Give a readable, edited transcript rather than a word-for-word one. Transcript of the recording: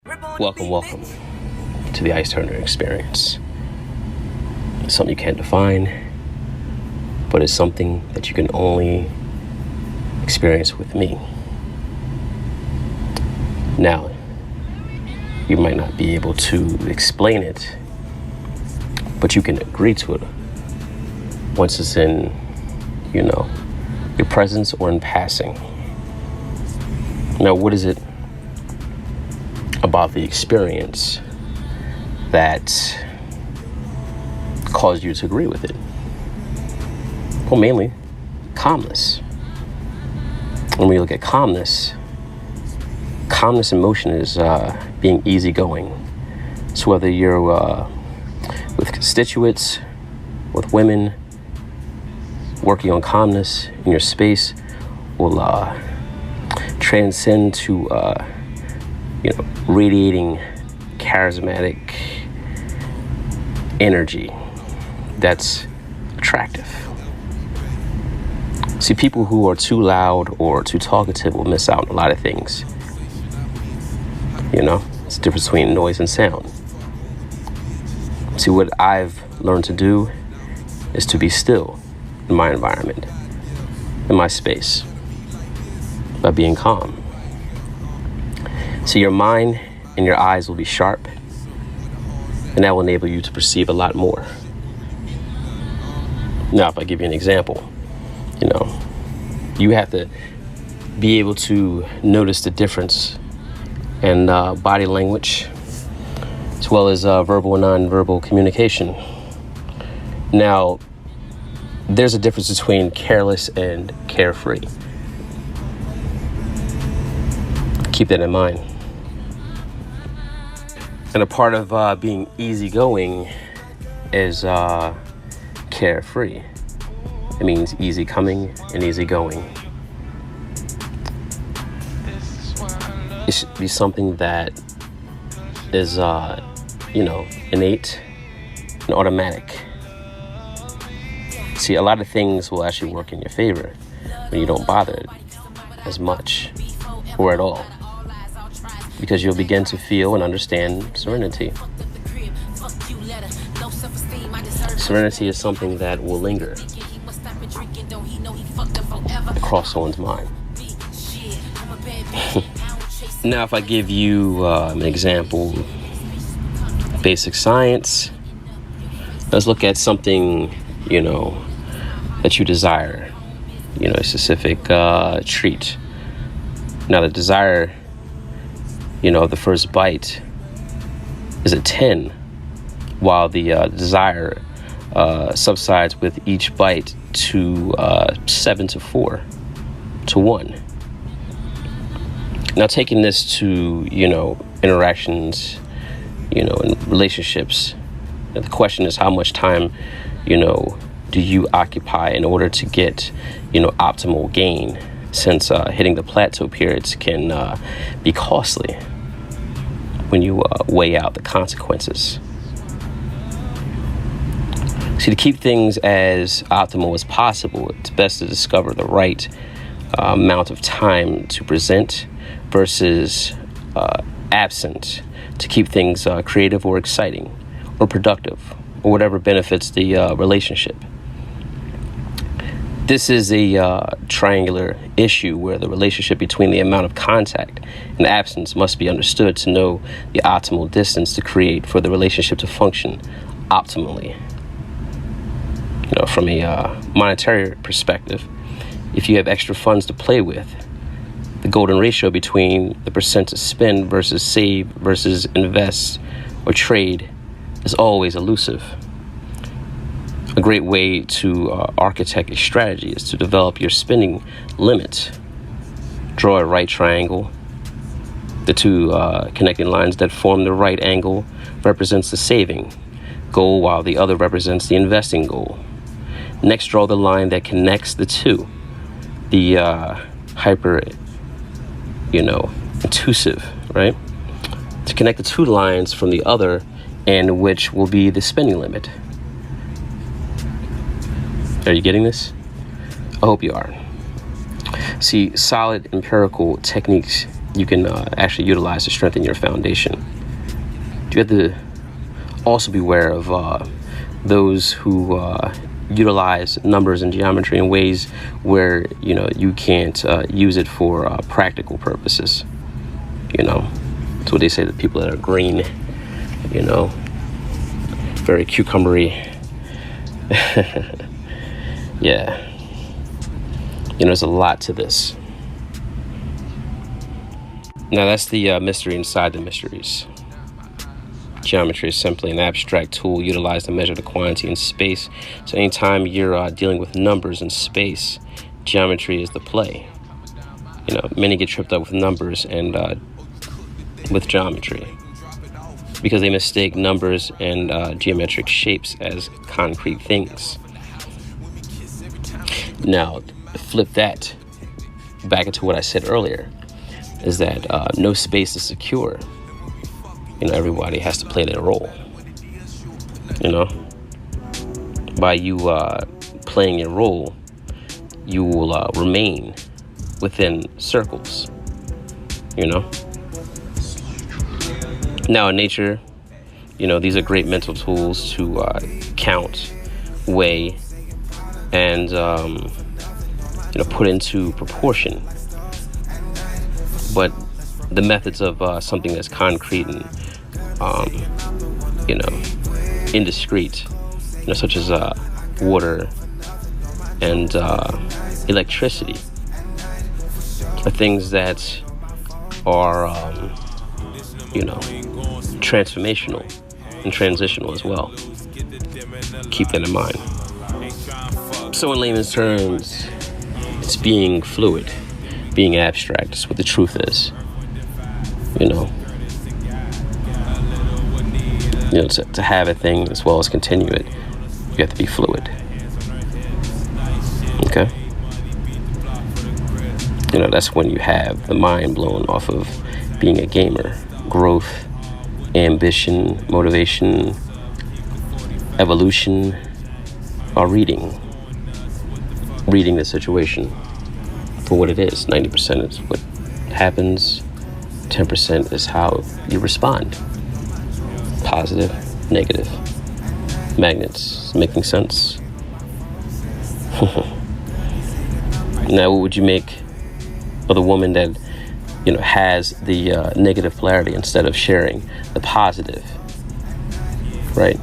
Welcome to the Ice Turner experience. It's something you can't define, but it's something that you can only experience with me. Now, you might not be able to explain it, but you can agree to it once it's in, your presence or in passing. Now, what is it about the experience that caused you to agree with it? Well, mainly calmness. When we look at calmness in motion is being easygoing. So whether you're with constituents, with women, working on calmness in your space will transcend to radiating charismatic energy that's attractive. See, people who are too loud or too talkative will miss out on a lot of things. It's the difference between noise and sound. See, what I've learned to do is to be still in my environment, in my space, by being calm. So your mind and your eyes will be sharp, and that will enable you to perceive a lot more. Now, if I give you an example, you have to be able to notice the difference in body language, as well as verbal and non-verbal communication. Now, there's a difference between careless and carefree. Keep that in mind. And a part of being easygoing is carefree. It means easy coming and easy going. It should be something that is, innate and automatic. See, a lot of things will actually work in your favor when you don't bother as much or at all, because you'll begin to feel and understand serenity. Serenity is something that will linger across someone's mind. Now, if I give you an example, basic science, let's look at something, that you desire, a specific treat. Now, the desire, of the first bite is a 10, while the desire subsides with each bite to 7 to 4 to 1. Now, taking this to, interactions, in relationships, the question is how much time, do you occupy in order to get, optimal gain, since hitting the plateau periods can be costly when you weigh out the consequences. See, to keep things as optimal as possible, it's best to discover the right amount of time to present versus absent to keep things creative or exciting or productive or whatever benefits the relationship. This is a triangular issue where the relationship between the amount of contact and absence must be understood to know the optimal distance to create for the relationship to function optimally. From a monetary perspective, if you have extra funds to play with, the golden ratio between the percent to spend versus save versus invest or trade is always elusive. A great way to architect a strategy is to develop your spending limit. Draw a right triangle. The two connecting lines that form the right angle represents the saving goal, while the other represents the investing goal. Next, draw the line that connects the two. The hyper, intuitive, right? To connect the two lines from the other, and which will be the spending limit. Are you getting this? I hope you are. See, solid empirical techniques you can actually utilize to strengthen your foundation. You have to also be aware of those who utilize numbers and geometry in ways where you can't use it for practical purposes. That's what they say, the people that are green, very cucumbery. Yeah, there's a lot to this. Now that's the mystery inside the mysteries. Geometry is simply an abstract tool utilized to measure the quantity in space. So anytime you're dealing with numbers in space, geometry is the play. Many get tripped up with numbers and with geometry because they mistake numbers and geometric shapes as concrete things. Now, flip that back into what I said earlier, is that no space is secure. Everybody has to play their role. By you playing your role, you will remain within circles. Now in nature, these are great mental tools to count, weigh, and put into proportion. But the methods of something that's concrete and indiscreet, such as water and electricity, are things that are transformational and transitional as well. Keep that in mind. So in layman's terms, it's being fluid, being abstract. That's what the truth is. To have a thing as well as continue it, you have to be fluid. Okay? That's when you have the mind blown off of being a gamer. Growth, ambition, motivation, evolution, or reading the situation for what it is. 90% is what happens, 10% is how you respond. Positive, negative. Magnets. Making sense? Now, what would you make of the woman that has the negative polarity instead of sharing the positive, right?